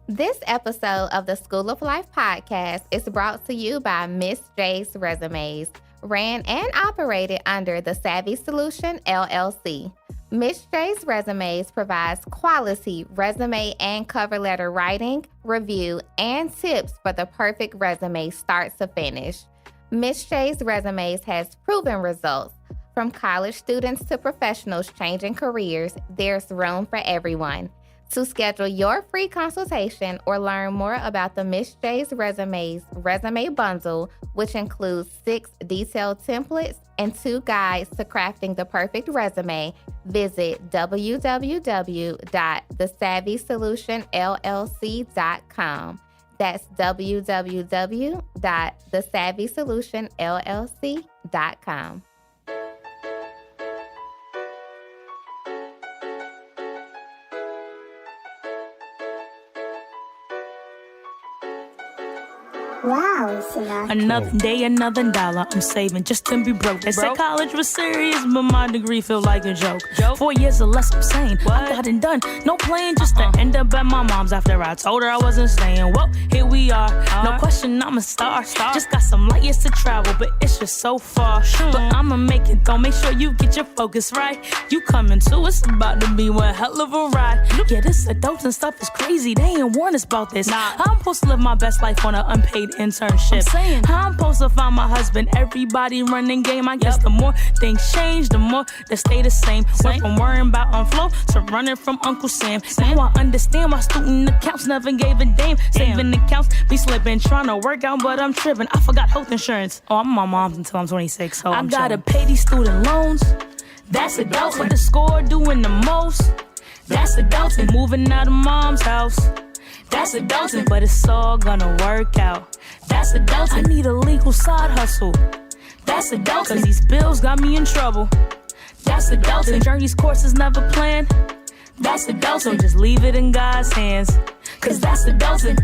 This episode of the School of Life podcast is brought to you by Miss Jaye's Resumes, ran and operated under the Savvy Solution, LLC. Miss Jaye's Resumes provides quality resume and cover letter writing, review, and tips for the perfect resume start to finish. Miss Jaye's Resumes has proven results. From college students to professionals changing careers, there's room for everyone. To schedule your free consultation or learn more about the Miss Jaye's Resumes Resume Bundle, which includes 6 detailed templates and 2 guides to crafting the perfect resume, visit www.thesavvysolutionllc.com. That's www.thesavvysolutionllc.com. Wow, another day, another dollar. I'm saving just to be broke. They said college was serious, but my degree feel like a joke. 4 years or less, I'm saying I got it done. No playing, just to end up at my mom's after I told her I wasn't staying. Well, here we are. No question, I'm a star. Just got some light years to travel, but it's just so far. But I'ma make it though. Make sure you get your focus right. You coming too? It's about to be one hell of a ride. Yeah, this adults and stuff is crazy. They ain't warn us about this. I'm supposed to live my best life on an unpaid internship. How I'm supposed to find my husband? Everybody running game. I guess the more things change, the more they stay the same. Went from worrying about on flow to running from Uncle Sam. Now I understand why student accounts never gave a damn. Saving accounts be slipping, trying to work out, but I'm tripping. I forgot health insurance. Oh, I'm my mom's until I'm 26, so I gotta pay these student loans. That's adults. With the score doing the most. That's adulting. Moving out of mom's house. That's adulting, but it's all gonna work out. That's adulting. I need a legal side hustle. That's adulting, cause these bills got me in trouble. That's adulting. Journey's course is never planned. That's adulting. Just leave it in God's hands, cause that's adulting.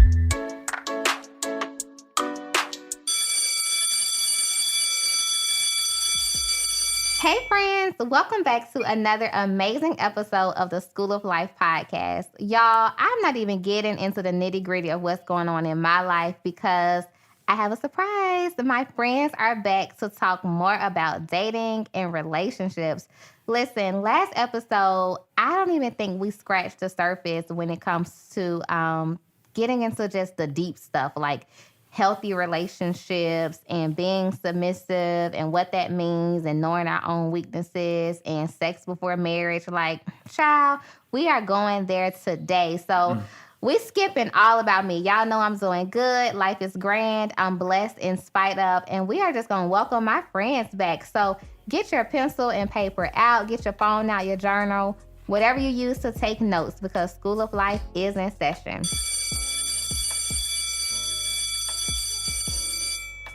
Hey friends, welcome back to another amazing episode of the School of Life podcast. Y'all, I'm not even getting into the nitty-gritty of what's going on in my life because I have a surprise. My friends are back to talk more about dating and relationships. Listen, last episode, I don't even think we scratched the surface when it comes to getting into just the deep stuff, like healthy relationships and being submissive and what that means and knowing our own weaknesses and sex before marriage. Like, child, we are going there today. So we skipping all about me. Y'all know I'm doing good. Life is grand. I'm blessed in spite of. And we are just going to welcome my friends back. So get your pencil and paper out. Get your phone out, your journal, whatever you use to take notes, because School of Life is in session.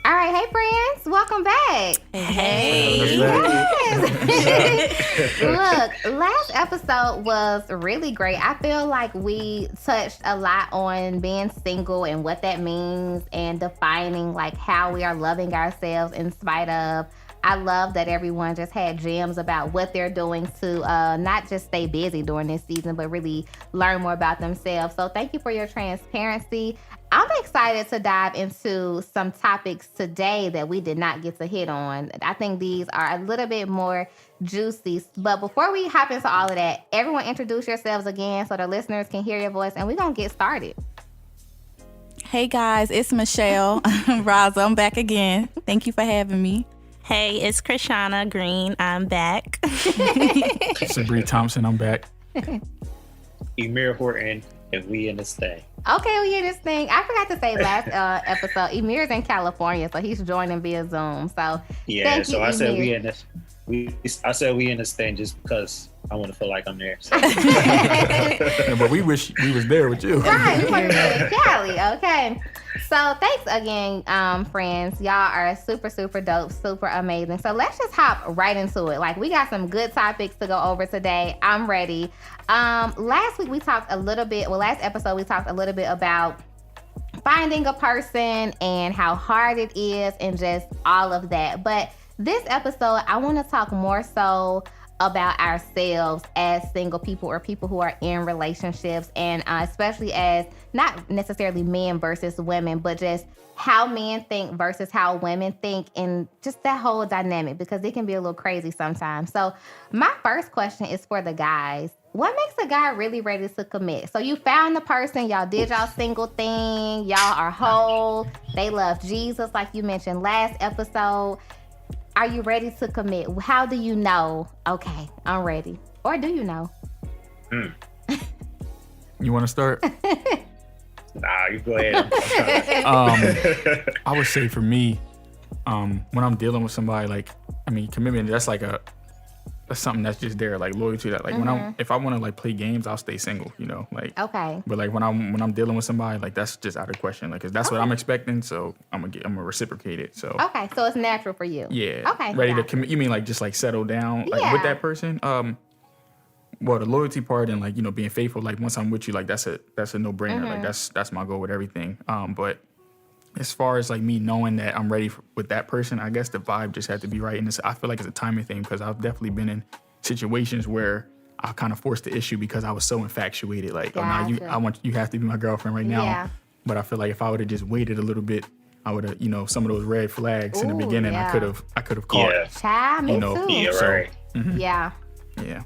All right, hey friends, welcome back. Hey. Yes. Look, last episode was really great. I feel like we touched a lot on being single and what that means and defining like how we are loving ourselves in spite of. I love that everyone just had gems about what they're doing to not just stay busy during this season, but really learn more about themselves. So thank you for your transparency. I'm excited to dive into some topics today that we did not get to hit on. I think these are a little bit more juicy. But before we hop into all of that, everyone introduce yourselves again so the listeners can hear your voice, and we're going to get started. Hey guys, it's Michelle. Raza, I'm back again. Thank you for having me. Hey, it's Krishana Green. I'm back. It's Bree Thompson. I'm back. Emir Horton, and we in this thing. Okay, we in this thing. I forgot to say last episode, Emir's in California, so he's joining via Zoom. So yeah, thank so you, I said Emir. we in this. I said we in this thing just because I want to feel like I'm there. So. Yeah, but we wish we was there with you. Right, we want to be in Cali. Okay. So thanks again, friends. Y'all are super, super dope, super amazing. So let's just hop right into it. Like, we got some good topics to go over today. I'm ready. Last week we talked a little bit, last episode we talked a little bit about finding a person and how hard it is and just all of that. But this episode, I want to talk more so about ourselves as single people or people who are in relationships, and especially as not necessarily men versus women, but just how men think versus how women think, and just that whole dynamic, because it can be a little crazy sometimes. So my first question is for the guys. What makes a guy really ready to commit? So you found the person, y'all did y'all single thing, y'all are whole, they love Jesus like you mentioned last episode. Are you ready to commit? How do you know, okay, I'm ready? Or do you know? You want to start? Nah, you go ahead. I would say for me, when I'm dealing with somebody, like, I mean, commitment, that's something that's just there, like loyalty. That, like, if I want to like play games, I'll stay single, you know, like. Okay. But like when I'm dealing with somebody, like that's just out of question, like, cause that's what I'm expecting, so I'm gonna reciprocate it. So. Okay, so it's natural for you. Yeah. Okay. Ready to commit? You mean like just like settle down, like with that person? Well, the loyalty part and like, you know, being faithful, like once I'm with you, like that's a no brainer. Like that's my goal with everything. But as far as like me knowing that I'm ready with that person, I guess the vibe just had to be right. And I feel like it's a timing thing, because I've definitely been in situations where I kind of forced the issue because I was so infatuated. Like, Gotcha. oh, now you have to be my girlfriend right now. Yeah. But I feel like if I would have just waited a little bit, I would have, you know, some of those red flags in the beginning, yeah. I could have caught. Yeah. Child, me You know, too. Yeah, right. Yeah. Yeah.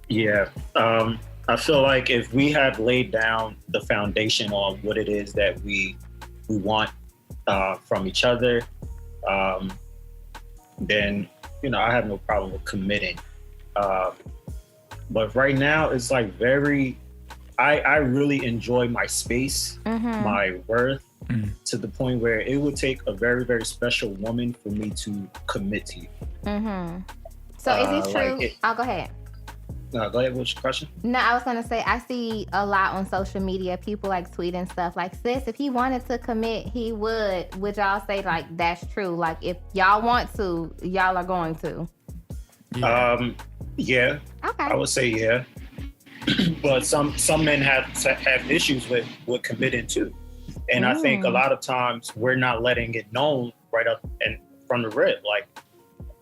Yeah. I feel like if we have laid down the foundation on what it is that we want from each other, then, you know, I have no problem with committing. But right now it's like I really enjoy my space, my worth, to the point where it would take a very, very special woman for me to commit to you. So is it true? like I'll go ahead. No, go ahead. What's your question? No, I was going to say, I see a lot on social media, people like tweeting stuff like, sis, if he wanted to commit, he would. Would y'all say like that's true? Like if y'all want to, y'all are going to? Yeah. Yeah. Okay. I would say yeah. But some men have issues with committing too. And I think a lot of times we're not letting it known right up and from the rip. Like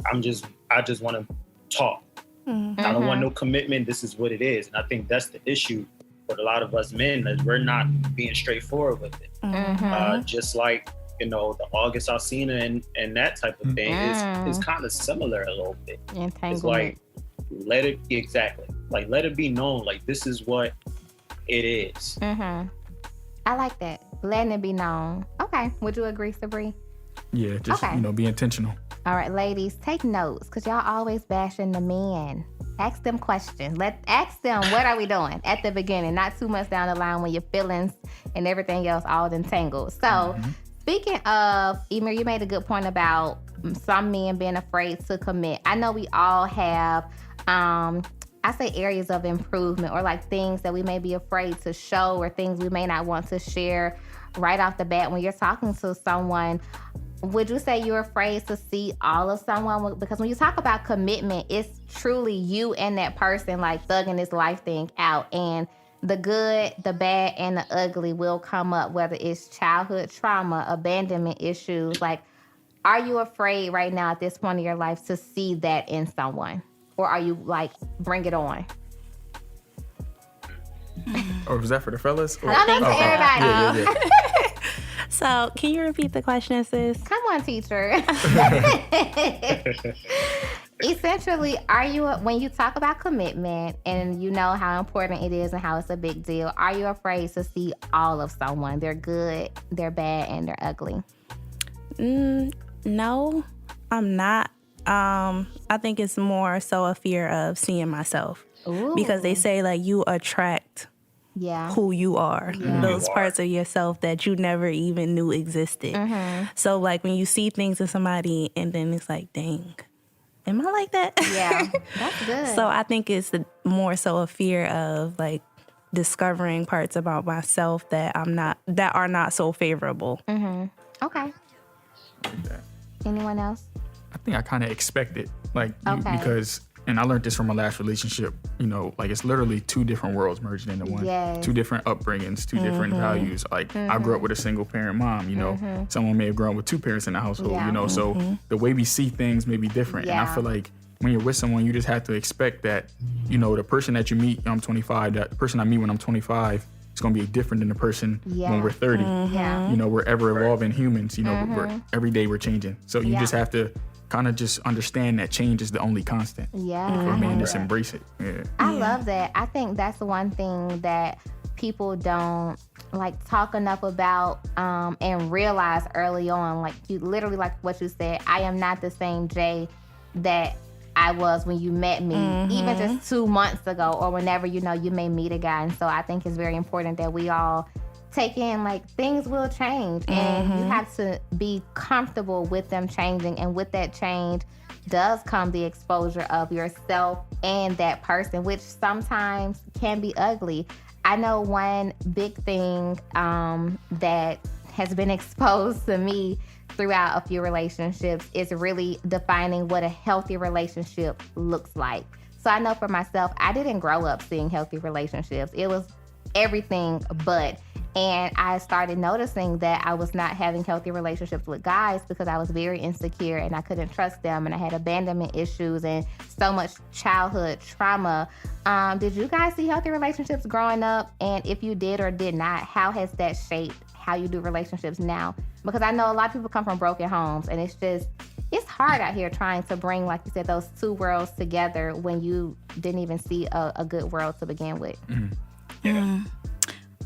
I just want to talk. I don't want no commitment. This is what it is. And I think that's the issue for a lot of us men, is we're not being straightforward with it. Just like, you know, the August Alsina and that type of thing is kind of similar a little bit. It's like, let it be known, like this is what it is. I like that. Letting it be known. Okay. Would you agree, Sabri? Yeah, just, Okay. you know, be intentional. All right, ladies, take notes, because y'all always bashing the men. Ask them questions. Ask them, what are we doing at the beginning, not too much down the line when your feelings and everything else all entangled. So speaking of, Emir, you made a good point about some men being afraid to commit. I know we all have, I say areas of improvement, or like things that we may be afraid to show, or things we may not want to share right off the bat when you're talking to someone. Would you say you're afraid to see all of someone? Because when you talk about commitment, it's truly you and that person, like thugging this life thing out. And the good, the bad, and the ugly will come up, whether it's childhood trauma, abandonment issues. Like, are you afraid right now at this point in your life to see that in someone? Or are you like, bring it on? Or was that for the fellas? Or? No, that's for everybody. Yeah. So, can you repeat the question, sis? Come on, teacher. Essentially, when you talk about commitment and you know how important it is and how it's a big deal, are you afraid to see all of someone? They're good, they're bad, and they're ugly. No, I'm not. I think it's more so a fear of seeing myself. Ooh. Because they say like you attract who you are, those parts of yourself that you never even knew existed. So like when you see things in somebody and then it's like, dang, am I like that? Yeah, that's good. So I think it's more so a fear of like discovering parts about myself that are not so favorable. Okay. Anyone else? I think I kind of expect it, because, and I learned this from my last relationship, you know, like it's literally two different worlds merged into one. Yes. Two different upbringings, two different values. Like I grew up with a single parent mom, you know, someone may have grown up with two parents in the household, you know, so the way we see things may be different. And I feel like when you're with someone, you just have to expect that, you know, the person that you meet, I'm 25, that the person I meet when I'm 25 is going to be different than the person when we're 30. Yeah. You know, we're ever evolving humans. You know, we're, every day we're changing. So you just have to kind of just understand that change is the only constant. Yeah. For me, and just embrace it. Yeah. I love that. I think that's one thing that people don't like talk enough about and realize early on. Like you literally, like what you said, I am not the same Jaye that I was when you met me, even just 2 months ago, or whenever, you know, you may meet a guy. And so I think it's very important that we all take in, like, things will change, and you have to be comfortable with them changing. And with that change does come the exposure of yourself and that person, which sometimes can be ugly. I know one big thing that has been exposed to me throughout a few relationships is really defining what a healthy relationship looks like. So I know for myself, I didn't grow up seeing healthy relationships. It was everything but. And I started noticing that I was not having healthy relationships with guys because I was very insecure and I couldn't trust them, and I had abandonment issues and so much childhood trauma. Did you guys see healthy relationships growing up? And if you did or did not, how has that shaped how you do relationships now? Because I know a lot of people come from broken homes, and it's hard out here trying to bring, like you said, those two worlds together when you didn't even see a good world to begin with.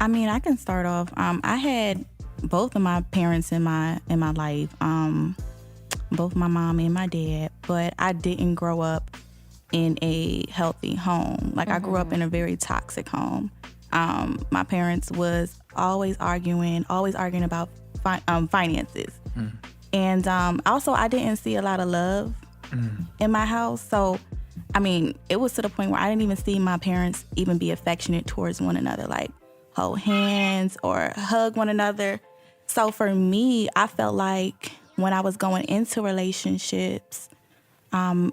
I mean, I can start off. I had both of my parents in my life, both my mom and my dad, but I didn't grow up in a healthy home. Like I grew up in a very toxic home. My parents was always arguing about finances, and also I didn't see a lot of love in my house. So, I mean, it was to the point where I didn't even see my parents even be affectionate towards one another, like hold hands or hug one another. So for me, I felt like when I was going into relationships, in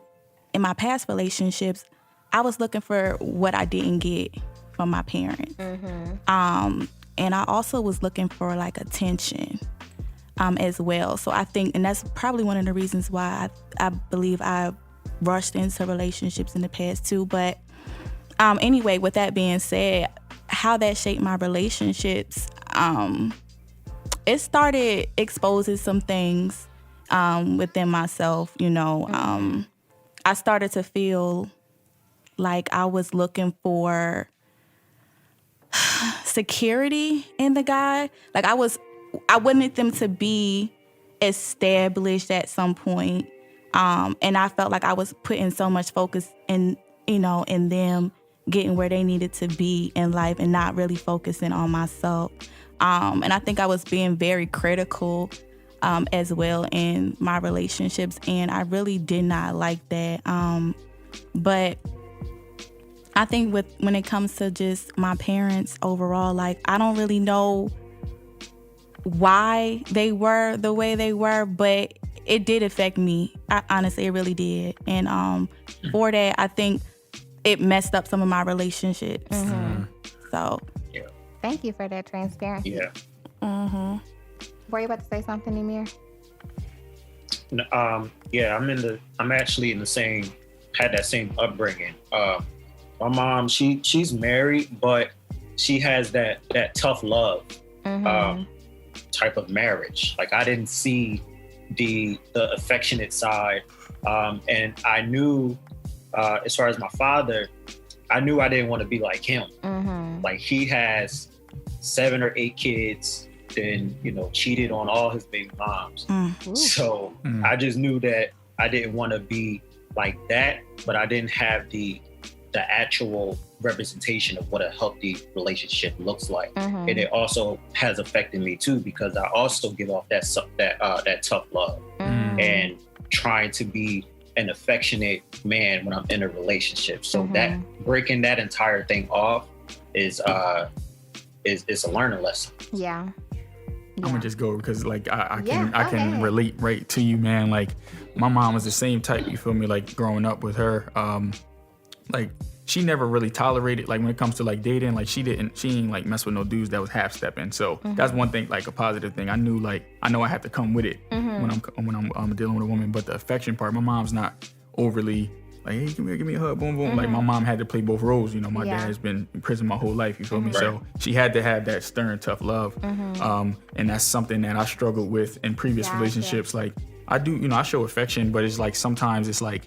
my past relationships, I was looking for what I didn't get from my parents. And I also was looking for like attention as well. So I think, and that's probably one of the reasons why I believe I rushed into relationships in the past too. But anyway, with that being said, how that shaped my relationships, it started exposing some things within myself, you know. I started to feel like I was looking for security in the guy. Like I wanted them to be established at some point. And I felt like I was putting so much focus in them getting where they needed to be in life and not really focusing on myself. And I think I was being very critical as well in my relationships, and I really did not like that. But I think when it comes to just my parents overall, like I don't really know why they were the way they were, but it did affect me. Honestly, it really did. And for that, I think it messed up some of my relationships. So, thank you for that transparency. Yeah. Were you about to say something, Emir? Yeah, I'm actually in the same, had that same upbringing. My mom, she's married, but she has that tough love type of marriage. Like I didn't see the affectionate side, and I knew, as far as my father, I knew I didn't want to be like him. Like he has 7 or 8 kids, and cheated on all his baby moms. So I just knew that I didn't want to be like that, but I didn't have the actual representation of what a healthy relationship looks like. And it also has affected me too, because I also give off that tough love and trying to be an affectionate man when I'm in a relationship. So that breaking that entire thing off is a learning lesson. Yeah. I'm gonna just go because like I can relate right to you, man. Like my mom was the same type, you feel me? Like growing up with her, like she never really tolerated, like when it comes to like dating, like she ain't like mess with no dudes that was half stepping. So that's one thing, like a positive thing. I know I have to come with it when I'm dealing with a woman. But the affection part, my mom's not overly Like, hey, give me a hug, boom, boom. Like, my mom had to play both roles. You know, my dad has been in prison my whole life, you feel me? So she had to have that stern, tough love. And that's something that I struggled with in previous relationships. Like, I do, you know, I show affection, but it's like sometimes it's like,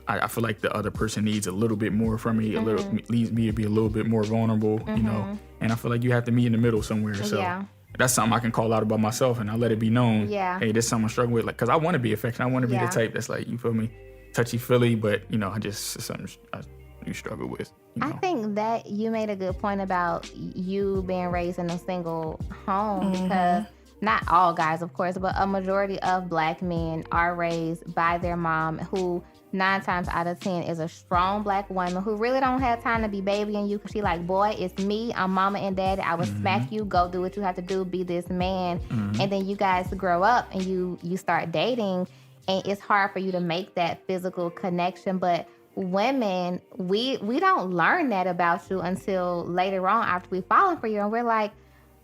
I feel like the other person needs a little bit more from me, needs me to be a little bit more vulnerable, you know? And I feel like you have to meet in the middle somewhere. So that's something I can call out about myself, and I let it be known. Hey, this is something I struggle with. Like, cause I want to be affectionate. I want to be the type that's like, you feel me? Touchy-feely, but, you know, it's something I do struggle with. You know? I think that you made a good point about you being raised in a single home because not all guys, of course, but a majority of Black men are raised by their mom who 9 times out of 10 is a strong Black woman who really don't have time to be babying you because she like, boy, it's me, I'm mama and daddy, I will smack you, go do what you have to do, be this man. And then you guys grow up and you start dating, and it's hard for you to make that physical connection. But women, we don't learn that about you until later on after we've fallen for you. And we're like,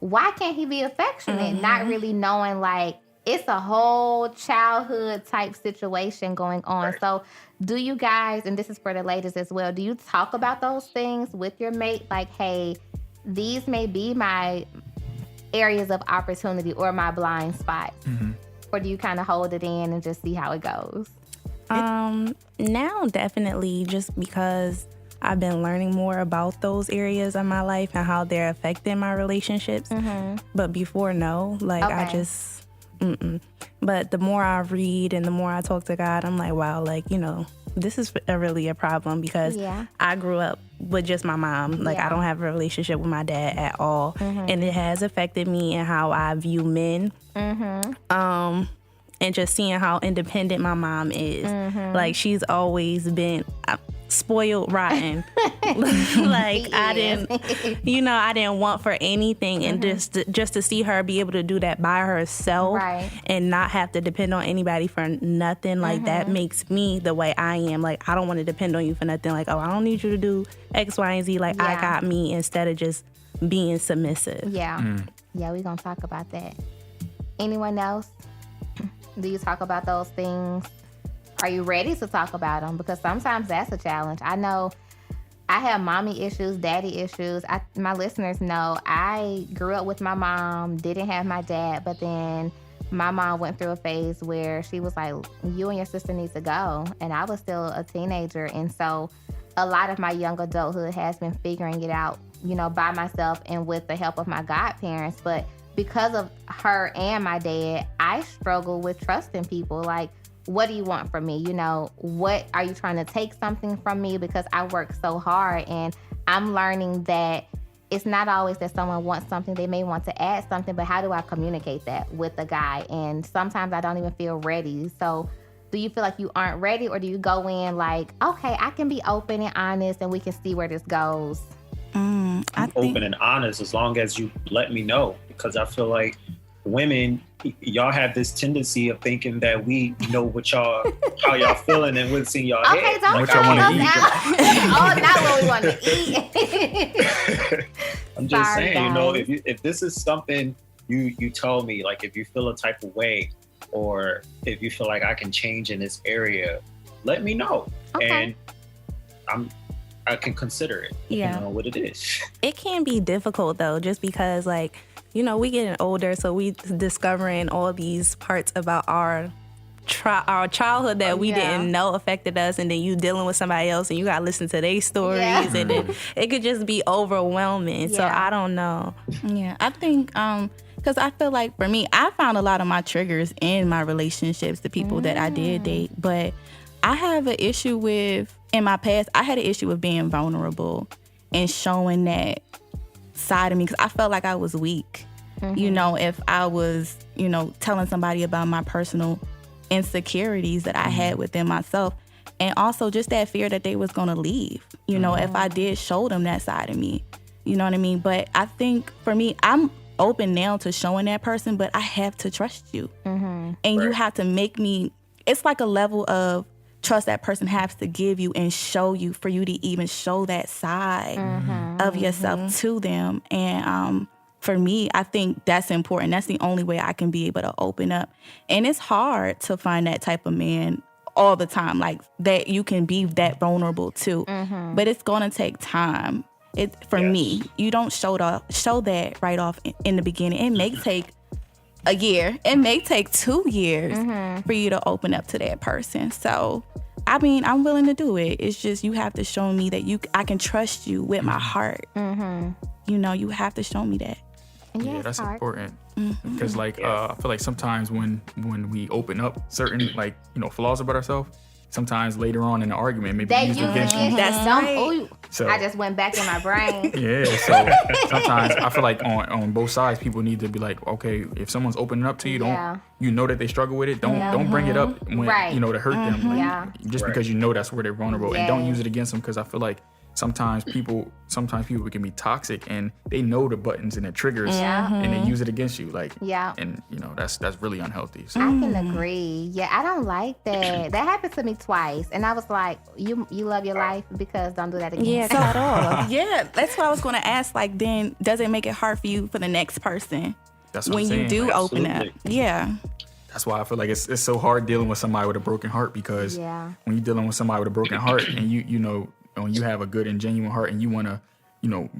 why can't he be affectionate? Not really knowing, like, it's a whole childhood type situation going on. So do you guys, and this is for the ladies as well, do you talk about those things with your mate? Like, hey, these may be my areas of opportunity or my blind spots. Or do you kind of hold it in and just see how it goes? Now, definitely, just because I've been learning more about those areas of my life and how they're affecting my relationships. But before, no. Like, I just, But the more I read and the more I talk to God, I'm like, wow, like, you know, this is really a problem because I grew up with just my mom. Like, I don't have a relationship with my dad at all. And it has affected me and how I view men. And just seeing how independent my mom is. Like, she's always been spoiled rotten. Like, I didn't want for anything. And just to see her be able to do that by herself and not have to depend on anybody for nothing, like, that makes me the way I am. Like, I don't want to depend on you for nothing. Like, oh, I don't need you to do X, Y, and Z. Like, I got me, instead of just being submissive. Yeah, we're going to talk about that. Anyone else? Do you talk about those things? Are you ready to talk about them? Because sometimes that's a challenge. I know I have mommy issues, daddy issues. My listeners know I grew up with my mom, didn't have my dad, but then my mom went through a phase where she was like, you and your sister need to go. And I was still a teenager. And so a lot of my young adulthood has been figuring it out, you know, by myself and with the help of my godparents. But because of her and my dad, I struggle with trusting people. Like, what do you want from me? You know, what are you trying to take something from me? Because I work so hard, and I'm learning that it's not always that someone wants something. They may want to add something, but how do I communicate that with the guy? And sometimes I don't even feel ready. So do you feel like you aren't ready, or do you go in like, okay, I can be open and honest and we can see where this goes? I'm open and honest as long as you let me know, because I feel like women, y'all have this tendency of thinking that we know what how y'all feeling and what's in y'all head. Okay, don't what y'all want to eat. Oh, not what we want to eat. I'm just Sorry, saying, guys. you know, if this is something you tell me, like, if you feel a type of way, or if you feel like I can change in this area, let me know. Okay. And I can consider it, depending on what it is. It can be difficult, though, just because, like, you know, we getting older, so we discovering all these parts about our childhood that we didn't know affected us, and then you dealing with somebody else and you gotta listen to their stories, and then it could just be overwhelming. So I don't know. Yeah, I think because I feel like for me, I found a lot of my triggers in my relationships, the people that I did date, but I have an issue with, in my past, I had an issue with being vulnerable and showing that side of me, because I felt like I was weak. You know, if I was, you know, telling somebody about my personal insecurities that I had within myself, and also just that fear that they was going to leave, you know, if I did show them that side of me, you know what I mean? But I think for me, I'm open now to showing that person, but I have to trust you. And you have to make me, it's like a level of trust that person has to give you and show you for you to even show that side of yourself to them. And for me, I think that's important. That's the only way I can be able to open up. And it's hard to find that type of man all the time, like that you can be that vulnerable too. But it's gonna take time. For me, you don't show that right off in the beginning. It may take a year. It may take 2 years for you to open up to that person. So, I mean, I'm willing to do it. It's just you have to show me that I can trust you with my heart. You know, you have to show me that. Yeah, that's important. Because I feel like sometimes when we open up certain flaws about ourselves, sometimes later on in the argument, maybe used against you. That's right. So I just went back in my brain. Yeah, so sometimes I feel like on both sides, people need to be like, okay, if someone's opening up to you, you know that they struggle with it, don't bring it up when to hurt them. Just because you know that's where they're vulnerable, and don't use it against them. Because I feel like sometimes people can be toxic and they know the buttons and the triggers and they use it against you. And that's really unhealthy. So. I can agree. Yeah, I don't like that. That happened to me twice. And I was like, you love your life because don't do that again. Yeah, at all. Yeah, that's what I was going to ask. Like, then does it make it hard for you for the next person? That's what when I'm saying. You do open up. Yeah. That's why I feel like it's so hard dealing with somebody with a broken heart, because when you're dealing with somebody with a broken heart and when you have a good and genuine heart and you want to,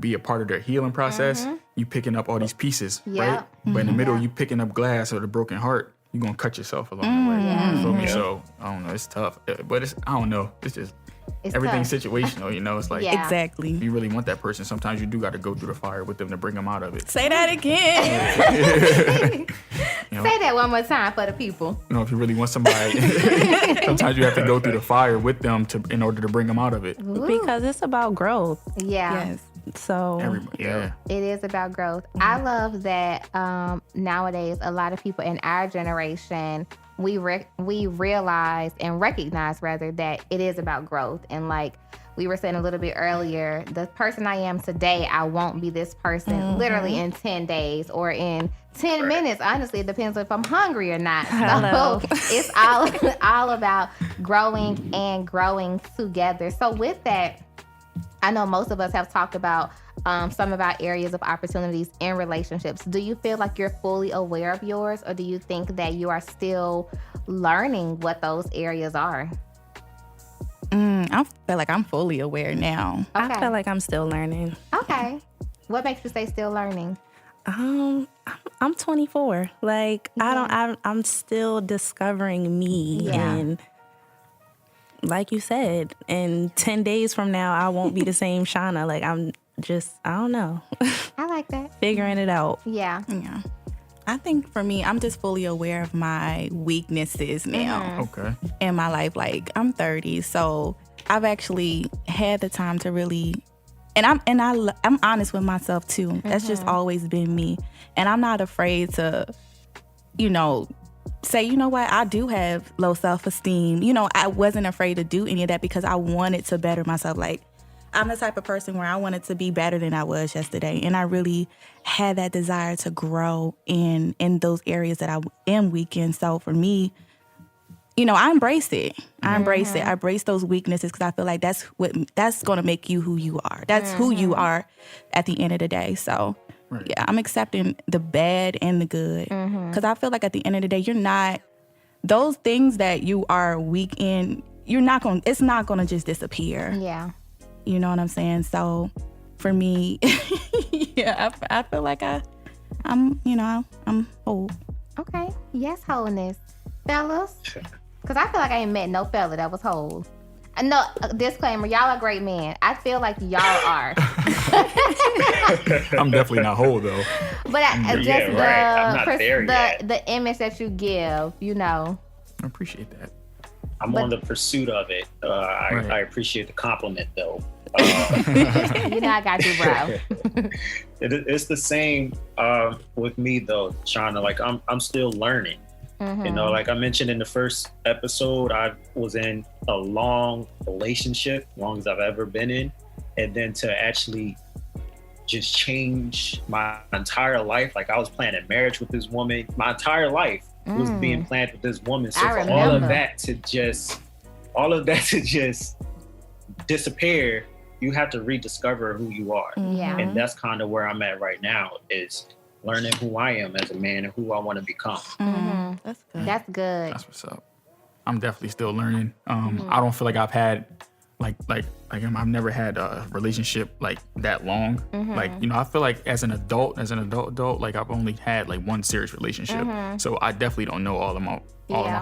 be a part of their healing process, you picking up all these pieces, right? But in the middle, you picking up glass or the broken heart, you're going to cut yourself along the way. You feel me? So, I don't know. It's tough. But I don't know. It's just, everything's situational, It's like, exactly. If you really want that person, sometimes you do got to go through the fire with them to bring them out of it. Say that again. Say that one more time for the people. If you really want somebody, sometimes you have to go through the fire with them in order to bring them out of it. Ooh. Because it's about growth. Yeah. Yes. So it is about growth. I love that nowadays a lot of people in our generation, we realize and recognize rather that it is about growth. And like we were saying a little bit earlier, the person I am today, I won't be this person literally in 10 days or in 10 minutes. Honestly, it depends if I'm hungry or not. So it's all about growing and growing together. So with that, I know most of us have talked about some of our areas of opportunities in relationships. Do you feel like you're fully aware of yours, or do you think that you are still learning what those areas are? I feel like I'm fully aware now. Okay. I feel like I'm still learning. Okay. What makes you say still learning? I'm 24. Like I'm still discovering me, and like you said, in 10 days from now, I won't be the same Shauna. Like I don't know. I like that. Figuring it out. Yeah. I think for me, I'm just fully aware of my weaknesses now. Okay. In my life. Like, I'm 30, so I've actually had the time to really, and I'm honest with myself too. That's just always been me, and I'm not afraid to, say, you know what, I do have low self-esteem. I wasn't afraid to do any of that because I wanted to better myself. Like, I'm the type of person where I wanted to be better than I was yesterday. And I really had that desire to grow in those areas that I am weak in. So for me, I embrace it. I embrace it. I embrace those weaknesses because I feel like that's going to make you who you are. That's who you are at the end of the day. So yeah, I'm accepting the bad and the good. Because I feel like at the end of the day, you're not, those things that you are weak in, it's not going to just disappear. Yeah. You know what I'm saying? So for me, I feel like I'm whole. Okay. Yes, wholeness. Fellas? Because I feel like I ain't met no fella that was whole. No, disclaimer, y'all are great men. I feel like y'all are. I'm definitely not whole though. But I'm not there yet. The image that you give, I appreciate that. I'm on the pursuit of it. I appreciate the compliment though. I got you, bro. It's the same with me though, Shauna. Like I'm still learning. Like I mentioned in the first episode, I was in a long relationship, long as I've ever been in, and then to actually just change my entire life. Like I was planning marriage with this woman. My entire life was being planned with this woman. So for all of that to just disappear, you have to rediscover who you are. Yeah. And that's kind of where I'm at right now, is learning who I am as a man and who I want to become. That's good. That's good. That's what's up. I'm definitely still learning. I don't feel like I've had I've never had a relationship like that long. Like, you know, I feel like as an adult, like I've only had like one serious relationship. So I definitely don't know all of my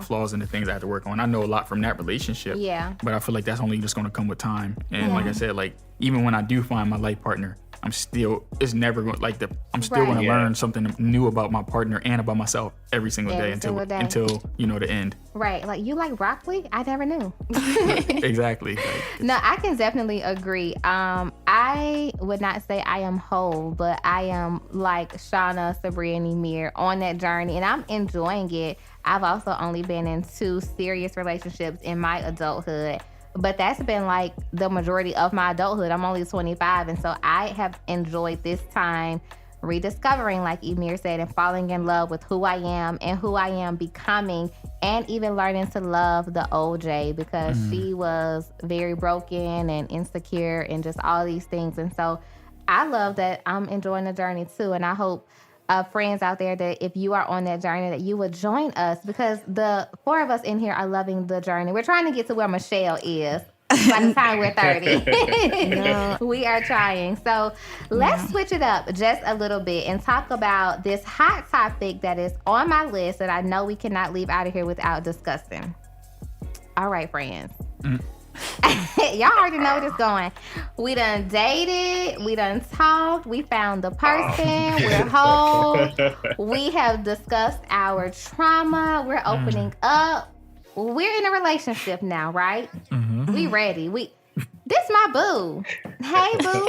flaws and the things I have to work on. I know a lot from that relationship. Yeah. But I feel like that's only just going to come with time. And like I said, like even when I do find my life partner, I'm still going to learn something new about my partner and about myself every single day until you know the end. Right. Like, you like broccoli? I never knew. Exactly. No, I can definitely agree. I would not say I am whole, but I am like Shauna, Sabri, and Emir on that journey, and I'm enjoying it. I've also only been in 2 serious relationships in my adulthood. But that's been like the majority of my adulthood. I'm only 25. And so I have enjoyed this time rediscovering, like Emir said, and falling in love with who I am and who I am becoming, and even learning to love the old Jaye, because she was very broken and insecure and just all these things. And so I love that I'm enjoying the journey too. And I hope friends out there that if you are on that journey, that you would join us, because the 4 of us in here are loving the journey. We're trying to get to where Michelle is by the time we're 30. We are trying. So let's switch it up just a little bit and talk about this hot topic that is on my list that I know we cannot leave out of here without discussing. All right, friends. Y'all already know where it's going. We done dated, we done talked, we found the person, we're whole. We have discussed our trauma, we're opening up. We're in a relationship now, right? We ready. This my boo. Hey, boo.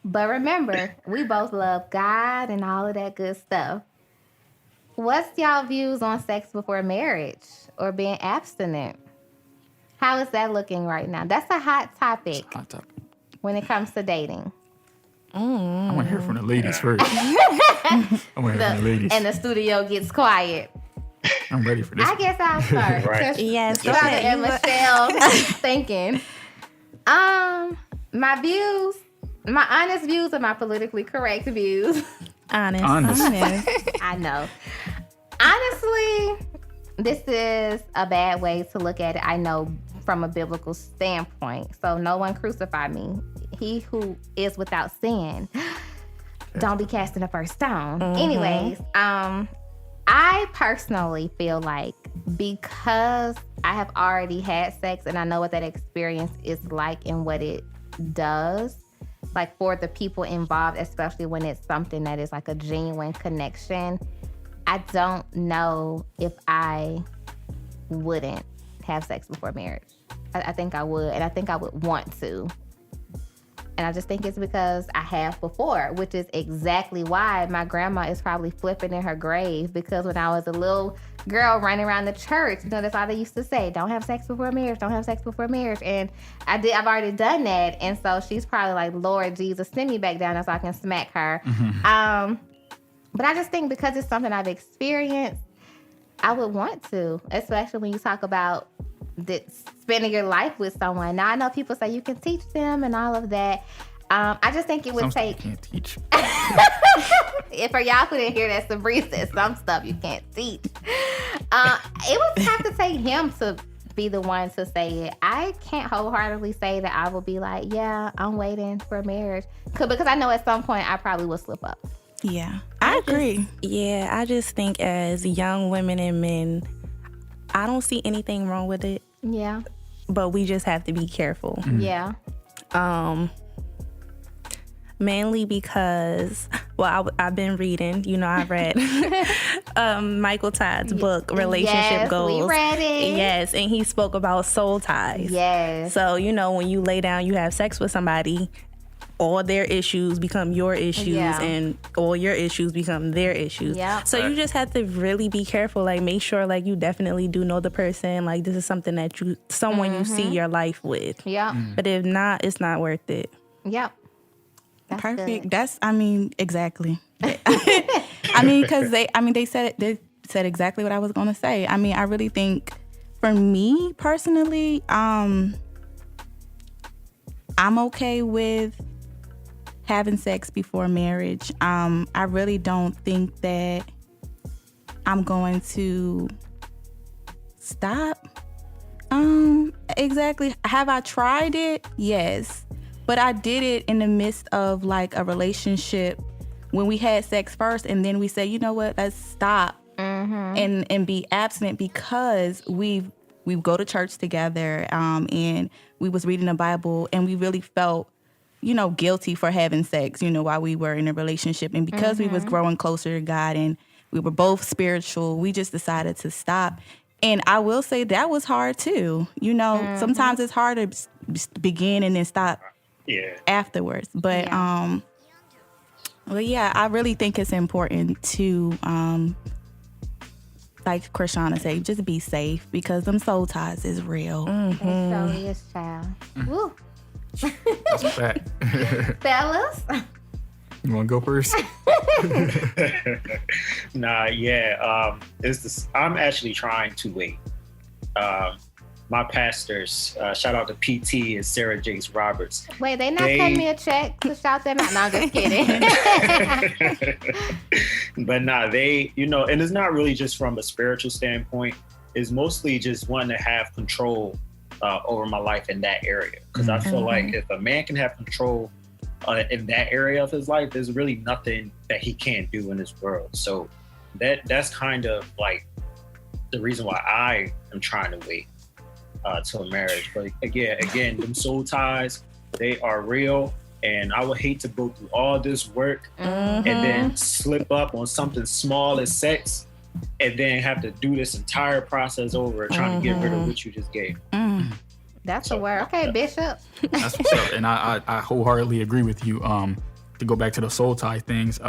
But remember, we both love God and all of that good stuff. What's y'all views on sex before marriage or being abstinent? How is that looking right now? That's a hot topic. When it comes to dating. I want to hear from the ladies first. I want to hear from the ladies. And the studio gets quiet. I'm ready for this. I guess I'll start. Right. Yes, go Shauna ahead. and Michelle thinking. My views, my honest views, or my politically correct views. Honest. I know. Honestly, this is a bad way to look at it. I know from a biblical standpoint. So no one crucify me. He who is without sin, don't be casting the first stone. Anyways, I personally feel like, because I have already had sex and I know what that experience is like and what it does, like for the people involved, especially when it's something that is like a genuine connection, I don't know if I wouldn't have sex before marriage. I think I would, and I think I would want to. And I just think it's because I have before, which is exactly why my grandma is probably flipping in her grave, because when I was a little girl running around the church, you know, that's all they used to say, don't have sex before marriage, don't have sex before marriage. And I've already done that. And so she's probably like, Lord Jesus, send me back down so I can smack her. But I just think because it's something I've experienced, I would want to, especially when you talk about spending your life with someone. Now, I know people say you can teach them and all of that. I just think it would take... Some stuff you can't teach. If for y'all who didn't hear that, Sabri said some stuff you can't teach. It would have to take him to be the one to say it. I can't wholeheartedly say that I will be like, yeah, I'm waiting for marriage. Because I know at some point I probably will slip up. Yeah, I agree. I just think as young women and men, I don't see anything wrong with it. Yeah. But we just have to be careful. Yeah. Mainly because, well, I've been reading, you know, I read Michael Todd's book, Relationship Goals. We read it. Yes, and he spoke about soul ties. Yes. So, you know, when you lay down, you have sex with somebody, all their issues become your issues, and all your issues become their issues. Yep. So you just have to really be careful. Like, make sure, like, you definitely do know the person. Like, this is something that someone you see your life with. Yeah. But if not, it's not worth it. Yep. That's Perfect. good. That's, exactly. Because they said exactly what I was going to say. I mean, I really think, for me personally, I'm okay with having sex before marriage. I really don't think that I'm going to stop exactly. Have I tried it? Yes. But I did it in the midst of like a relationship when we had sex first, and then we said, you know what, let's stop and be abstinent, because we go to church together, and we was reading the Bible, and we really felt, guilty for having sex, while we were in a relationship. And because we was growing closer to God and we were both spiritual, we just decided to stop. And I will say that was hard too. Sometimes it's hard to begin and then stop afterwards. But I really think it's important to, like Krishana said, just be safe, because them soul ties is real. It surely is, child. Woo. That's a fact. Fellas? You want to go first? I'm actually trying to wait. My pastors, shout out to PT and Sarah Jakes Roberts. Wait, they not cutting me a check to shout them out? No, I'm just kidding. But they, and it's not really just from a spiritual standpoint. It's mostly just wanting to have control over my life in that area. Because I feel like if a man can have control in that area of his life, there's really nothing that he can't do in this world. So that's kind of like the reason why I am trying to wait till marriage. But again, them soul ties, they are real, and I would hate to go through all this work and then slip up on something small as sex, and then have to do this entire process over trying to get rid of what you just gave. That's a word. Okay, Bishop. That's what's up. And I wholeheartedly agree with you. To go back to the soul tie things,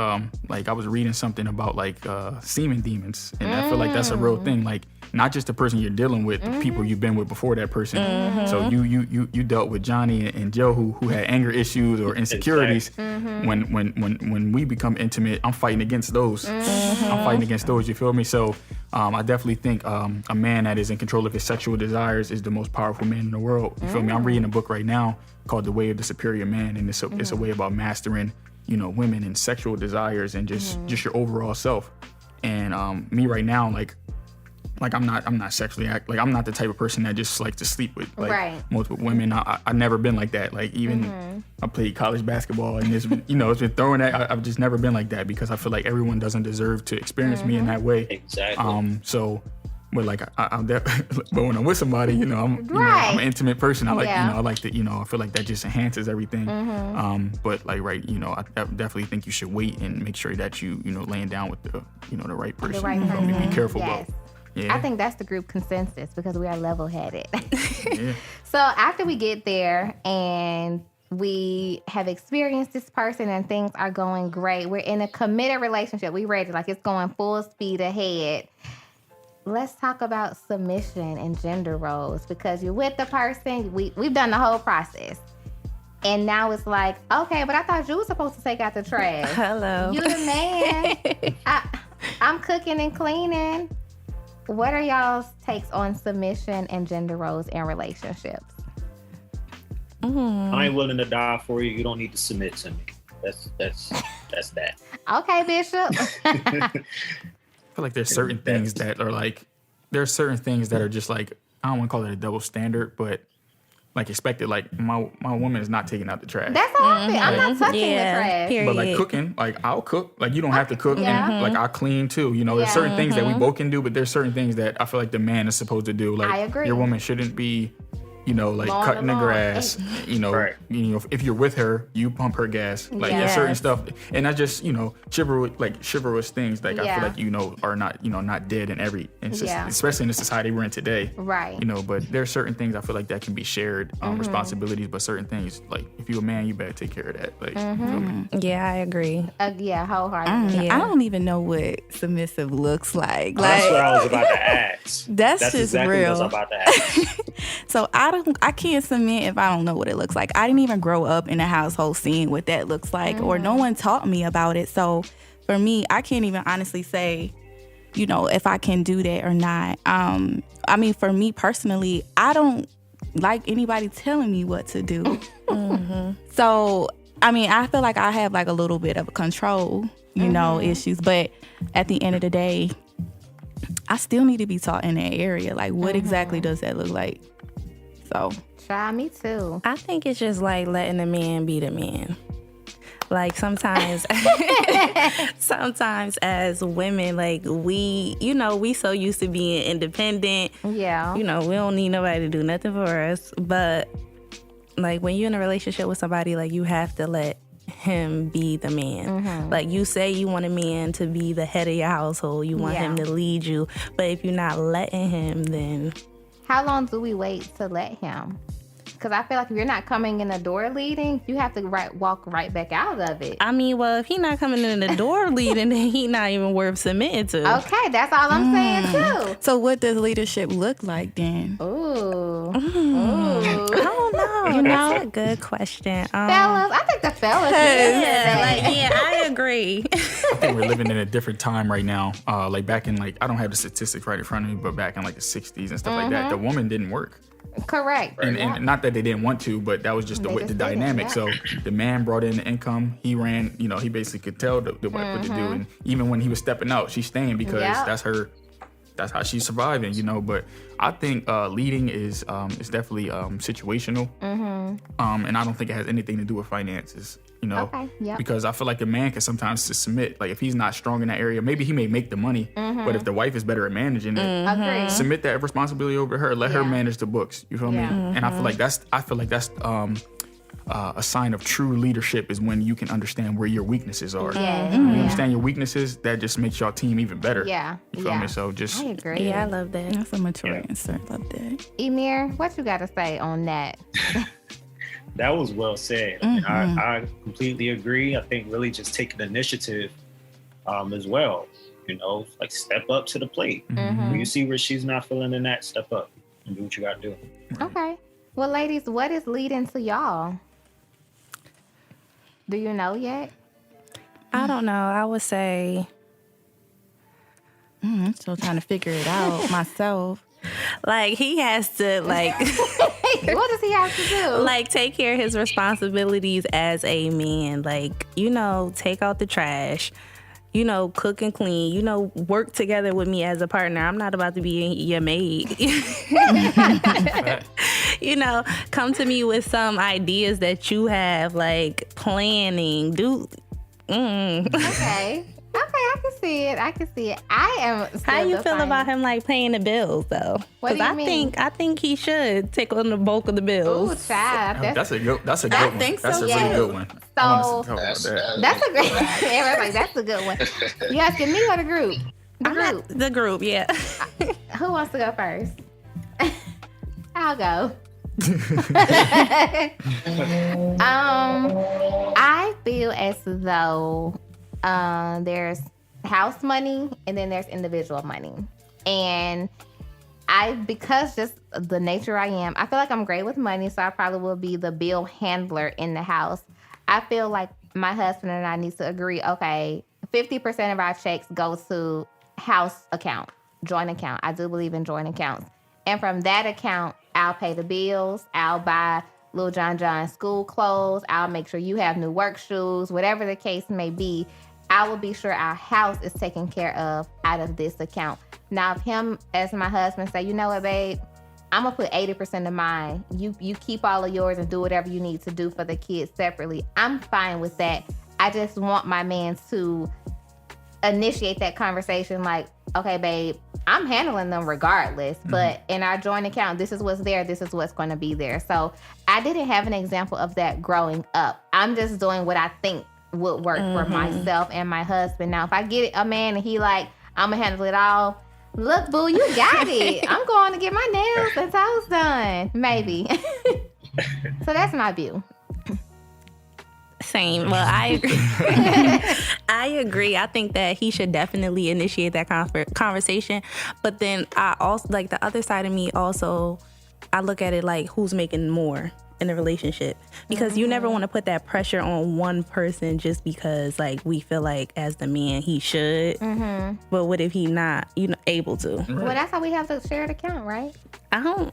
like I was reading something about like semen demons, and I feel like that's a real thing. Like not just the person you're dealing with, the people you've been with before that person. So you dealt with Johnny and Joe who had anger issues or insecurities. When we become intimate, I'm fighting against those. I'm fighting against those. You feel me? So I definitely think a man that is in control of his sexual desires is the most powerful man in the world. You feel me? I'm reading a book right now called The Way of the Superior Man, and it's a way about mastering, women and sexual desires and just your overall self. And me right now, like I'm not sexually like I'm not the type of person that just likes to sleep with multiple women. I've never been like that. Like even I played college basketball, and it's been thrown at. I've just never been like that, because I feel like everyone doesn't deserve to experience me in that way. Exactly. But like but when I'm with somebody, I'm an intimate person. I like I like to I feel like that just enhances everything. But like I definitely think you should wait and make sure that you laying down with the the right person. The right person. Be careful. Yes. Yeah. I think that's the group consensus, because we are level-headed. So after we get there and we have experienced this person and things are going great, we're in a committed relationship. We ready, like it's going full speed ahead. Let's talk about submission and gender roles, because you're with the person. We've done the whole process. And now it's like, okay, but I thought you were supposed to take out the trash. Hello. You the man. I'm cooking and cleaning. What are y'all's takes on submission and gender roles in relationships? I ain't willing to die for you. You don't need to submit to me. That's that. Okay, Bishop. I feel like there's certain things that are just like, I don't want to call it a double standard, but like expected. Like my woman is not taking out the trash. That's how I feel. I'm not touching the trash. Period. But like cooking, like I'll cook. Like you don't have to cook. Yeah. And like I'll clean too. There's certain things that we both can do, but there's certain things that I feel like the man is supposed to do. Like I agree. Your woman shouldn't be, like Mowing cutting the the lawn. grass. Right. If you're with her, you pump her gas. Like there's certain stuff, and that's just chivalrous things. Like I feel like are not not dead in every instance, especially in the society we're in today. Right. But there's certain things I feel like that can be shared responsibilities, but certain things like if you're a man, you better take care of that. Like you feel me? Yeah, I agree. Wholeheartedly. I don't even know what submissive looks like. That's what I was about to ask. That's just exactly real. what I was about to ask. So I can't submit if I don't know what it looks like. I didn't even grow up in a household seeing what that looks like, or no one taught me about it. So for me, I can't even honestly say, if I can do that or not. I mean, for me personally, I don't like anybody telling me what to do. So, I mean, I feel like I have like a little bit of control, issues. But at the end of the day, I still need to be taught in that area. Like, what exactly does that look like? So, try me too. I think it's just like letting a man be the man. Like sometimes as women, like we so used to being independent. Yeah. We don't need nobody to do nothing for us. But like when you're in a relationship with somebody, like you have to let him be the man. Mm-hmm. Like you say you want a man to be the head of your household. You want him to lead you. But if you're not letting him, then... How long do we wait to let him? Because I feel like if you're not coming in the door leading, you have to walk right back out of it. I mean, well, if he's not coming in the door leading, then he's not even worth submitting to. Okay, that's all I'm saying too. So what does leadership look like then? Ooh. I don't know. That's a good question. Fellas, I think the fellas. I agree. I think we're living in a different time right now. Like back in I don't have the statistics right in front of me, but back in the 60s and stuff like that, the woman didn't work. Correct. And not that they didn't want to, but that was just the dynamic. So the man brought in the income. He ran, he basically could tell the wife what to do. And even when he was stepping out, she's staying because that's how she's surviving, But I think leading is definitely situational. Mm-hmm. And I don't think it has anything to do with finances, Okay, yeah. Because I feel like a man can sometimes just submit. Like if he's not strong in that area, maybe he may make the money, but if the wife is better at managing it, submit that responsibility over to her. Let her manage the books. You feel me? Mm-hmm. And I feel like that's a sign of true leadership is when you can understand where your weaknesses are. Yeah. When you understand your weaknesses, that just makes your team even better. Yeah. You feel me? So just... I agree. Yeah, I love that. That's a mature answer. Love that. Emir, what you got to say on that? That was well said. Mm-hmm. I completely agree. I think really just taking initiative as well. Like step up to the plate. Mm-hmm. When you see where she's not feeling in that, step up and do what you got to do. Okay. Well, ladies, what is leading to y'all? Do you know yet? I don't know. I would say... I'm still trying to figure it out myself. Like, he has to, like... What does he have to do? Like, take care of his responsibilities as a man. Like, take out the trash. Cook and clean. Work together with me as a partner. I'm not about to be your maid. Come to me with some ideas that you have, like planning. Okay, I can see it. I am. How you feel about him like paying the bills though? What do you mean? I think he should take on the bulk of the bills. Ooh, child. That's a good one. That's a yeah. really good one. So that's a great. Everybody's like, that's a good one. You asking me or the group? The group, yeah. Who wants to go first? I'll go. I feel as though there's house money and then there's individual money. And because just the nature I am, I feel like I'm great with money, so I probably will be the bill handler in the house. I feel like my husband and I need to agree, okay, 50% of our checks go to house account, joint account. I do believe in joint accounts. And from that account, I'll pay the bills. I'll buy Lil John school clothes. I'll make sure you have new work shoes, whatever the case may be. I will be sure our house is taken care of out of this account. Now, if him as my husband say, you know what, babe, I'm going to put 80% of mine. You keep all of yours and do whatever you need to do for the kids separately. I'm fine with that. I just want my man to initiate that conversation like, okay, babe, I'm handling them regardless, but in our joint account, this is what's there, this is what's going to be there. So I didn't have an example of that growing up. I'm just doing what I think would work for myself and my husband. Now, if I get a man and he like, I'm going to handle it all, look, boo, you got it. I'm going to get my nails and toes done. Maybe. So that's my view. Same. Well, I agree. I agree. I think that he should definitely initiate that conversation. But then I also, like, the other side of me also, I look at it like who's making more in a relationship. Because you never want to put that pressure on one person just because, like, we feel like as the man he should. But what if he not, able to? Well, that's how we have the shared account, right? I don't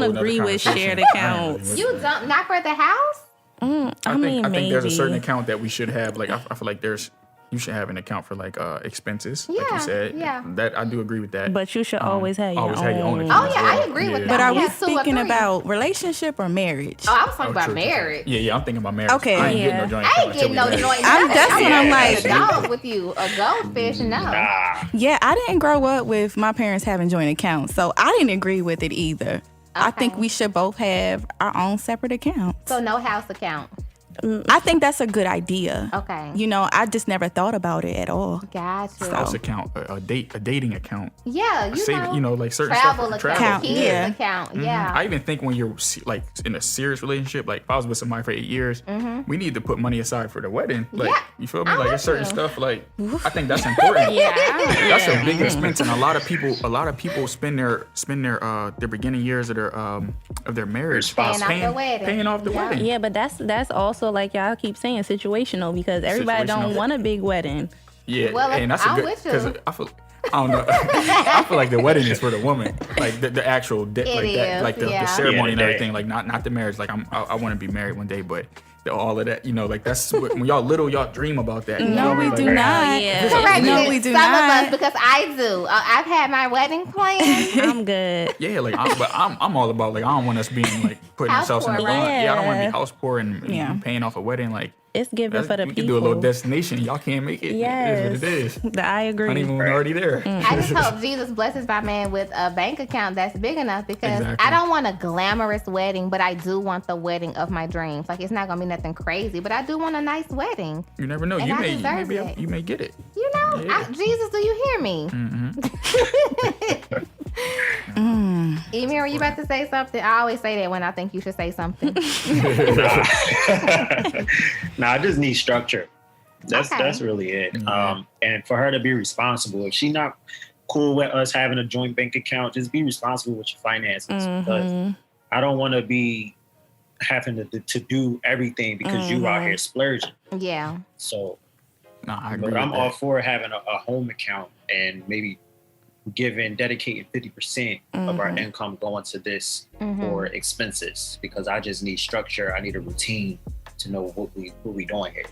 agree with shared accounts. You don't? Not for the house? I think there's a certain account that we should have. Like I feel like there's you should have an account for like expenses, like you said. Yeah. That I do agree with that. But you should always have your own. account. Oh yeah, I agree with that. But are we Yes, 2 or speaking 3. about relationship or marriage? Oh, I was talking about True. marriage. Yeah, I'm thinking about marriage. Okay. I ain't getting Yeah. no joint I account ain't getting no until we joint. married. That's what I'm like. A dog with you, a goldfish, no. Yeah, I didn't grow up with my parents having joint accounts, so I didn't agree with it either. I think we should both have our own separate accounts. So no house account. I think that's a good idea. Okay. You know, I just never thought about it at all. Gotcha. House account, a dating account. Yeah, Like certain travel stuff. account, kids yeah. account. I Yeah. even think when you're like in a serious relationship, like if I was with somebody for 8 years, we need to put money aside for the wedding. Like, Yeah, you feel me? I'm Like with it's certain you. stuff. Like I think that's important. That's a big expense, and a lot of people spend their beginning years of their marriage Paying off their wedding. paying off the Yeah. wedding. Yeah, but that's also like y'all keep saying situational because everybody don't Situational. want a big wedding. Yeah, Well, and that's I'm a good with you. because I don't know. I feel like the wedding is for the woman, like the actual the ceremony and Yeah, the everything. Like not the marriage. Like I want to be married one day, but all of that, like that's when y'all little, y'all dream about that. You No, know? we Like, do not. Yeah. Correct. No, we do Some not. of us, because I do. I've had my wedding planned. I'm good. Yeah, like I'm all about like I don't want us being like putting House ourselves in the poor, bond. right? Yeah, I don't want to Yeah. be house poor and Yeah. paying off a wedding. Like It's given for the we people. can do a little destination. Y'all can't make it. Yes. It is what it is. I agree. Honeymoon already there. I just hope Jesus blesses my man with a bank account that's big enough because Exactly. I don't want a glamorous wedding, but I do want the wedding of my dreams. Like it's not gonna be nothing crazy, but I do want a nice wedding. You never know. And You I may deserve it. you may get it. You know, Yeah. Jesus, do you hear me? Emir, were you about to say something? I always say that when I think you should say something. Nah, I just need structure. That's Okay. that's really it. And for her to be responsible, if she's not cool with us having a joint bank account, just be responsible with your finances. Because I don't want to be having to do everything because you out here splurging. Yeah. So, Nah, I agree. but I'm with all that. for having a home account and maybe dedicating 50% of our income going to this for expenses because I just need structure. I need a routine to know what we doing here.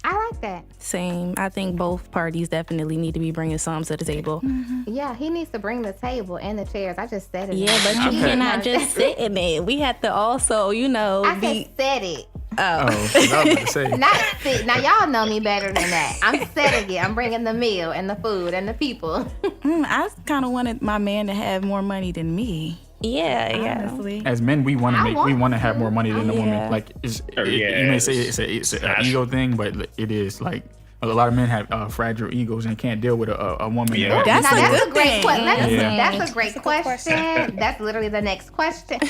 I like that. Same. I think both parties definitely need to be bringing something to the table. Yeah, he needs to bring the table and the chairs. I just said it. Yeah, but you cannot just sit in it. We have to also, I be. said it. Oh, I was about to say. Not sit. Now y'all know me better than that. I'm setting it. I'm bringing the meal and the food and the people. I kind of wanted my man to have more money than me. Yeah. Honestly. As men, we want to have more money than the Yeah. woman. Like you may say it's an natural. ego thing, but it is like a lot of men have fragile egos and can't deal with a woman. Yeah. That's Now, a that's good a great thing. question. Yeah. That's a great question. That's literally the next question.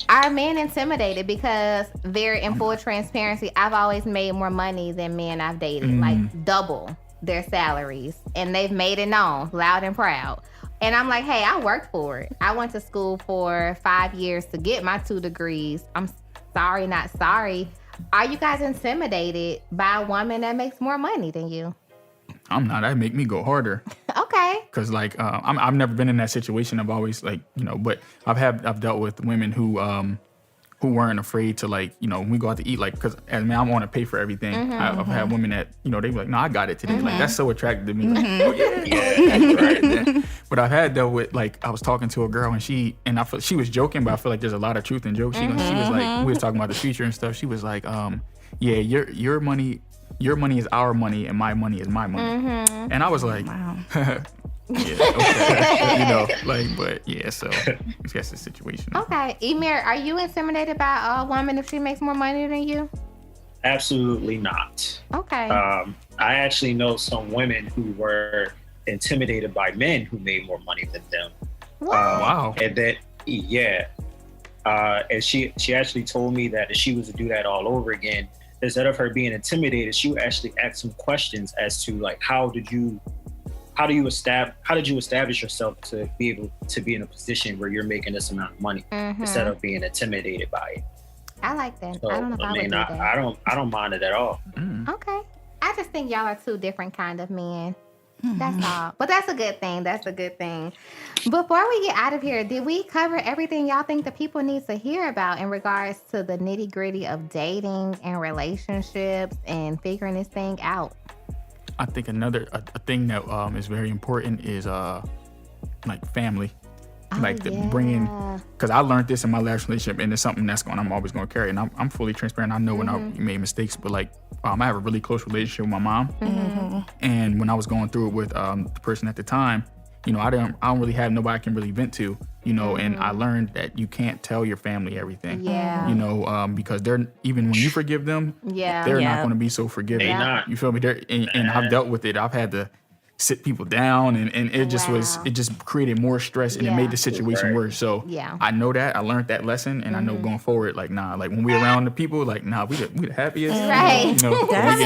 Are men intimidated? Because in full transparency, I've always made more money than men I've dated, like double their salaries, and they've made it known loud and proud. And I'm like, hey, I worked for it. I went to school for 5 years to get my 2 degrees. I'm sorry, not sorry. Are you guys intimidated by a woman that makes more money than you? I'm not. That make me go harder. Okay. Cause like I've never been in that situation. I've always like but I've dealt with women who weren't afraid to like when we go out to eat, like because as man I want to pay for everything. I've had women that they be like, no, I got it today. Like that's so attractive to me. Like, oh yeah, right. Yeah. But I've had dealt with like I was talking to a girl and she was joking, but I feel like there's a lot of truth in jokes. She was like we was talking about the future and stuff. She was like yeah, your money is our money and my money is my money. And I was like, Wow. yeah, okay. But yeah, so I guess the situation. Okay. Emir, are you intimidated by a woman if she makes more money than you? Absolutely not. Okay. I actually know some women who were intimidated by men who made more money than them. Wow. And that, yeah. And she actually told me that if she was to do that all over again, instead of her being intimidated, she would actually ask some questions as to like, how did you establish yourself to be able to be in a position where you're making this amount of money instead of being intimidated by it. I like that. So, I don't know if I would do that. I don't mind it at all. Okay. I just think y'all are 2 different kind of men. That's all. But that's a good thing. That's a good thing. Before we get out of here, did we cover everything y'all think the people need to hear about in regards to the nitty-gritty of dating and relationships and figuring this thing out? I think another a thing that is very important is like family. Bringing, because I learned this in my last relationship, and it's something I'm always going to carry, and I'm fully transparent. I know when I made mistakes, but like I have a really close relationship with my mom, and when I was going through it with the person at the time, you know, I don't really have nobody I can really vent to, you know, and I learned that you can't tell your family everything, you know, because they're, even when you forgive them, they're not going to be so forgiving. You feel me? And I've dealt with it. I've had to sit people down, and it just it just created more stress, and it made the situation worse. So I know that I learned that lesson, and I know going forward, like like when we're around the people, like we the happiest, right? You know, That's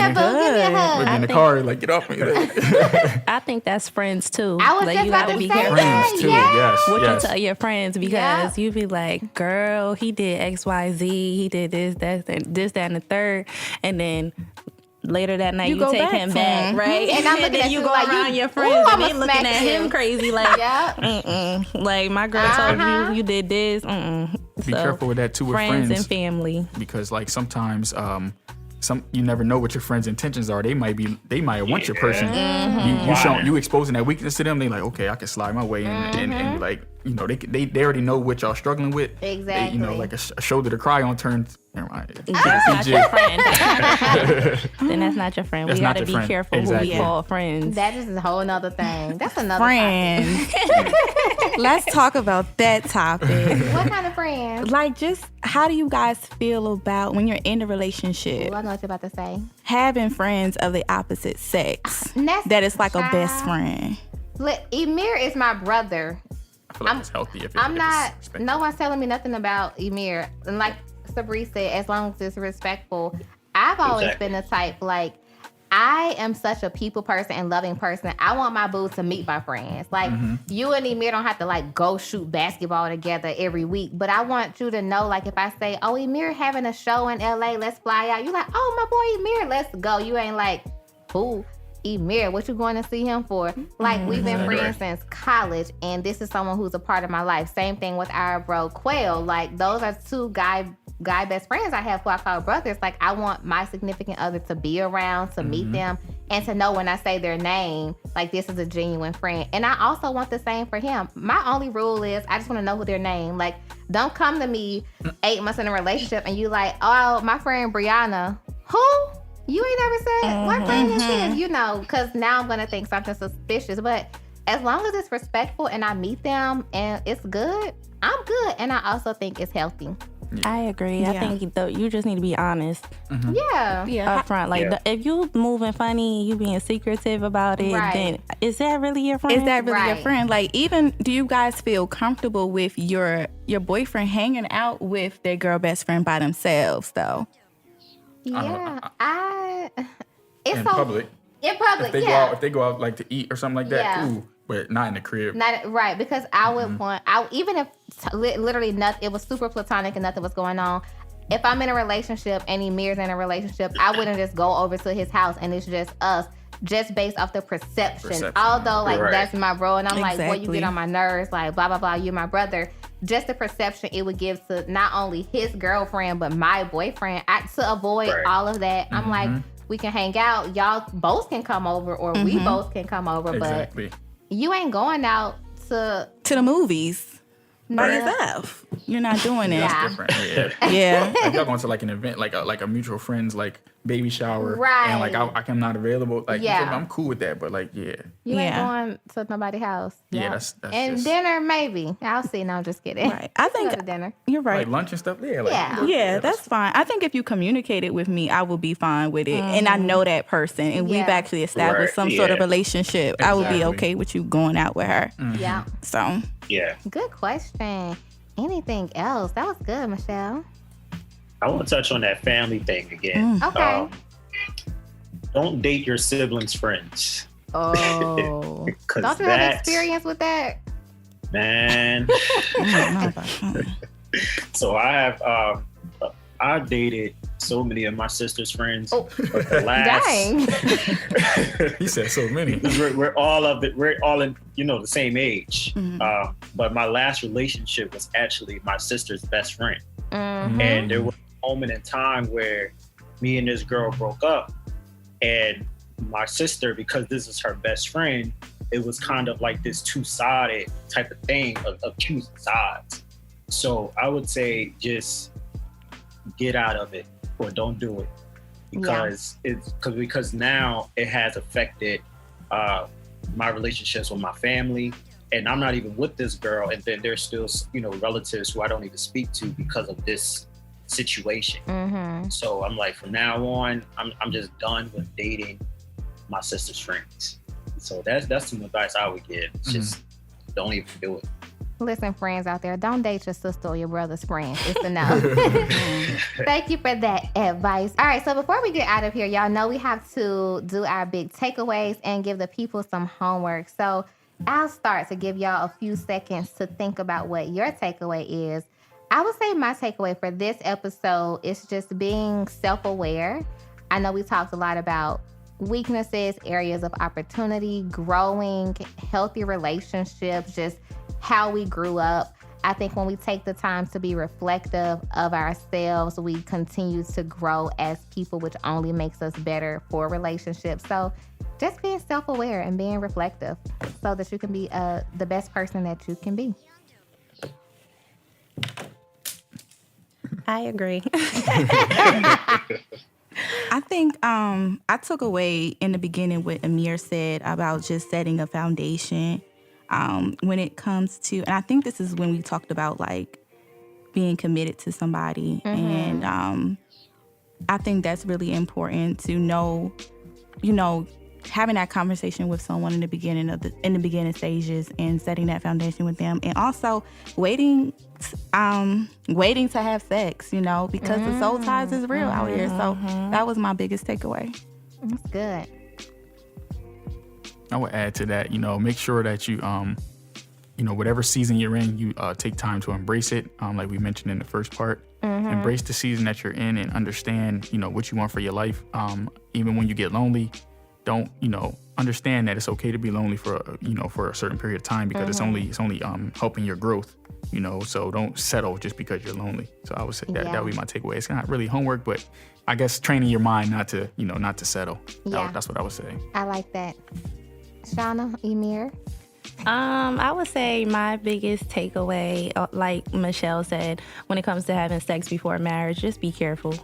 we're in the car, like get off me. I think that's friends too. I was like just you about gotta to be say careful. Friends too, yes. What you tell your friends, because you be like, girl, he did X, Y, Z, he did this, that, and the third, and then later that night you take him back, right? And I'm looking at you you go like around your friends and they looking at him crazy like, like my girl told you did this. Be careful with that too with friends and family, because like sometimes you never know what your friends' intentions are. They might want your person. You exposing that weakness to them. They like, okay, I can slide my way and like, you know, they already know what y'all struggling with. Exactly. They, you know, like a shoulder to cry on turns. That's not your friend. Then that's not your friend. We gotta be careful who we call friends. That is a whole nother thing. That's another friends. Let's talk about that topic. What kind of friends? Like, just how do you guys feel about when you're in a relationship? I know what you're about to say. Having friends of the opposite sex. That is like a best friend. Emir is my brother. I feel like it's healthy if no one's telling me nothing about Emir. And like Sabri said, as long as it's respectful. I've always been the type, like, I am such a people person and loving person. I want my boo to meet my friends. Like, you and Emir don't have to, like, go shoot basketball together every week. But I want you to know, like, if I say, oh, Emir having a show in LA, let's fly out. You like, oh, my boy Emir, let's go. You ain't like, who? Emir, what you going to see him for? Like, we've been friends since college, and this is someone who's a part of my life. Same thing with our bro Quail. Like, those are two guy best friends I have who I call brothers. Like, I want my significant other to be around, to meet them, and to know when I say their name, like, this is a genuine friend. And I also want the same for him. My only rule is I just want to know who their name. Like, don't come to me 8 months in a relationship and you like, oh, my friend Brianna. Who? You ain't ever said what friend this is, you know, because now I'm going to think something suspicious. But as long as it's respectful and I meet them and it's good, I'm good. And I also think it's healthy. I agree. I think you just need to be honest. Yeah. Up front. Like, if you moving funny, you being secretive about it, then is that really your friend? Is that really your friend? Like, even, do you guys feel comfortable with your boyfriend hanging out with their girl best friend by themselves, though? Yeah. It's in so public. In public, if they go out like to eat or something like that, cool. But not in the crib. Right, because I would want, even if literally nothing, it was super platonic and nothing was going on. If I'm in a relationship and Emir's in a relationship, I wouldn't just go over to his house and it's just us, just based off the perception. Although, like, that's my bro, and I'm like, boy, you get on my nerves, like, blah, blah, blah, you're my brother. Just the perception it would give to not only his girlfriend, but my boyfriend. To avoid all of that, I'm like, we can hang out. Y'all both can come over, or we both can come over, but you ain't going out to the movies by yourself. You're not doing it. That's different. Yeah. If y'all going to like an event, like a mutual friends, like baby shower, and like I'm not available. Like, I'm cool with that, but like, you ain't going to nobody's house. Yeah, that's and just... dinner maybe. I'll see. No, I'm just kidding. Right. I think go to dinner. You're right. Like lunch and stuff. That's fine. I think if you communicated with me, I would be fine with it, and I know that person, and we've actually established some sort of relationship. I would be okay with you going out with her. Yeah. So. Yeah. Good question. Anything else? That was good, Michelle. I want to touch on that family thing again. Okay. Don't date your siblings' friends. Oh. Don't you have experience with that? Man. So I've dated so many of my sister's friends. But the last, dang. He said so many. We're all in, the same age. But my last relationship was actually my sister's best friend. And there was a moment in time where me and this girl broke up, and my sister, because this is her best friend, it was kind of like this two-sided type of thing of accusing sides. So I would say just get out of it or don't do it, because now it has affected my relationships with my family, and I'm not even with this girl, and then there's still relatives who I don't even speak to because of this situation. So I'm like, from now on, I'm just done with dating my sister's friends. So that's some advice I would give. It's just don't even do it. Listen, friends out there, don't date your sister or your brother's friends. It's a no. Thank you for that advice. All right, so before we get out of here, y'all know we have to do our big takeaways and give the people some homework. So I'll start to give y'all a few seconds to think about what your takeaway is. I would say my takeaway for this episode is just being self-aware. I know we talked a lot about weaknesses, areas of opportunity, growing, healthy relationships, just how we grew up. I think when we take the time to be reflective of ourselves, we continue to grow as people, which only makes us better for relationships. So just being self-aware and being reflective so that you can be the best person that you can be. I agree. I think I took away in the beginning what Amir said about just setting a foundation when it comes to, and I think this is when we talked about like being committed to somebody. And I think that's really important to know, having that conversation with someone in the beginning stages and setting that foundation with them, and also waiting to have sex, because the soul ties is real out here. So that was my biggest takeaway. That's good. I would add to that, make sure that you, whatever season you're in, you take time to embrace it. Like we mentioned in the first part, embrace the season that you're in and understand, what you want for your life. Even when you get lonely, don't, understand that it's okay to be lonely for a certain period of time, because it's only helping your growth, so don't settle just because you're lonely. So I would say that would be my takeaway. It's not really homework, but I guess training your mind not to settle. That's what I would say. I like that. Shauna, Emir? I would say my biggest takeaway, like Michelle said, when it comes to having sex before marriage, just be careful.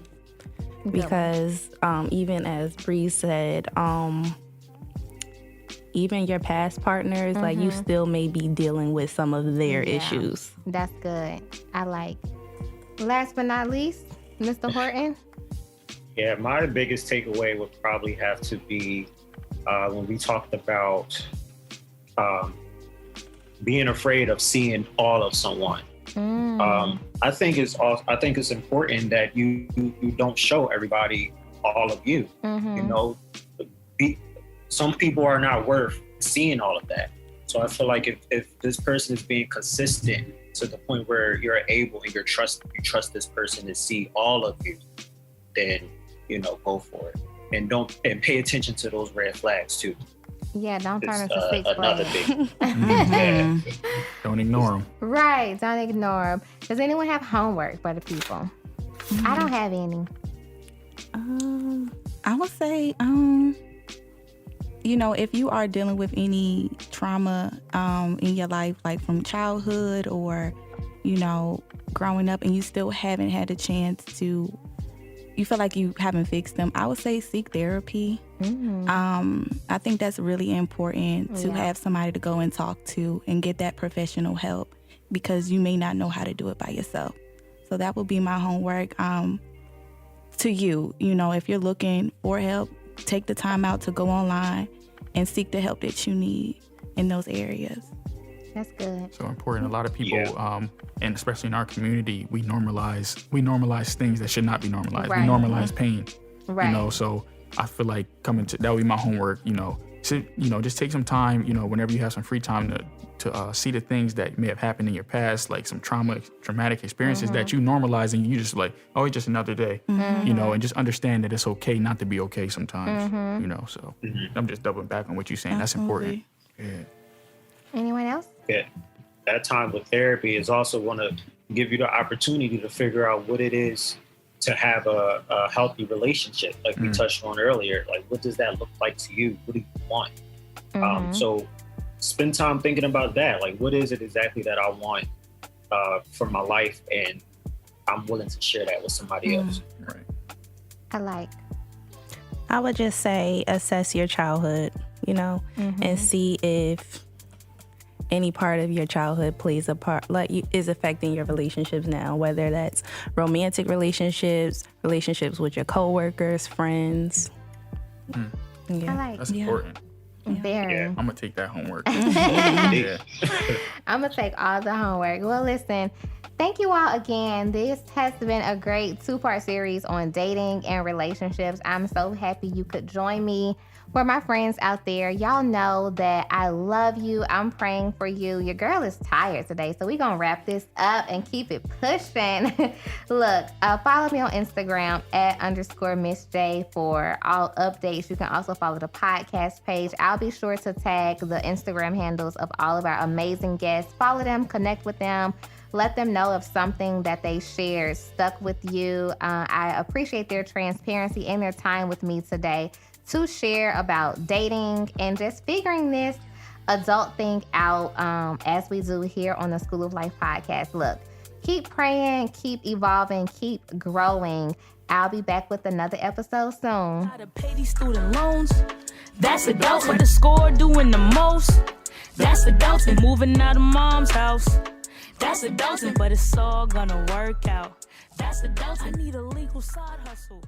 Because even as Bree said, even your past partners, like you still may be dealing with some of their issues. That's good. I like. Last but not least, Mr. Horton? Yeah, my biggest takeaway would probably have to be when we talked about being afraid of seeing all of someone. I think it's important that you don't show everybody all of you. Some people are not worth seeing all of that. So I feel like if this person is being consistent to the point where you're able and you trust this person to see all of you, then go for it, and pay attention to those red flags too. Yeah, don't turn into Six another Flags. thing. Don't ignore them. Right, don't ignore them. Does anyone have homework for the people? I don't have any. I would say, if you are dealing with any trauma in your life, like from childhood or, growing up, and you still haven't had a chance to, you feel like you haven't fixed them, I would say seek therapy. I think that's really important to have somebody to go and talk to and get that professional help, because you may not know how to do it by yourself. So that would be my homework to you. If you're looking for help, take the time out to go online and seek the help that you need in those areas. That's good. So important. A lot of people, and especially in our community, we normalize things that should not be normalized. Right. We normalize pain. Right. So I feel like that would be my homework. Just take some time. Whenever you have some free time to see the things that may have happened in your past, like some traumatic experiences that you normalize, and you just like, oh, it's just another day. And just understand that it's okay not to be okay sometimes. So I'm just doubling back on what you're saying. Absolutely. That's important. Yeah. Anyone else? Yeah, that time with therapy is also going to give you the opportunity to figure out what it is to have a healthy relationship, like we touched on earlier. Like, what does that look like to you? What do you want? So spend time thinking about that. Like, what is it exactly that I want for my life, and I'm willing to share that with somebody else. Right. I would just say assess your childhood, and see if any part of your childhood plays a part, is affecting your relationships now, whether that's romantic relationships with your coworkers, friends. Yeah. That's important. Very. I'm gonna take that homework. I'm gonna take all the homework. Well, listen, thank you all again. This has been a great 2-part series on dating and relationships. I'm so happy you could join me. For my friends out there, y'all know that I love you. I'm praying for you. Your girl is tired today, so we're going to wrap this up and keep it pushing. Look, follow me on Instagram @_Miss Jaye for all updates. You can also follow the podcast page. I'll be sure to tag the Instagram handles of all of our amazing guests. Follow them, connect with them. Let them know if something that they shared stuck with you. I appreciate their transparency and their time with me today to share about dating and just figuring this adult thing out as we do here on the School of Life podcast. Look, keep praying, keep evolving, keep growing. I'll be back with another episode soon. How to pay these student loans. That's adults with the score doing the most. That's adulting, moving out of mom's house. That's adulting, but it's all gonna work out. That's adulting. I need a legal side hustle.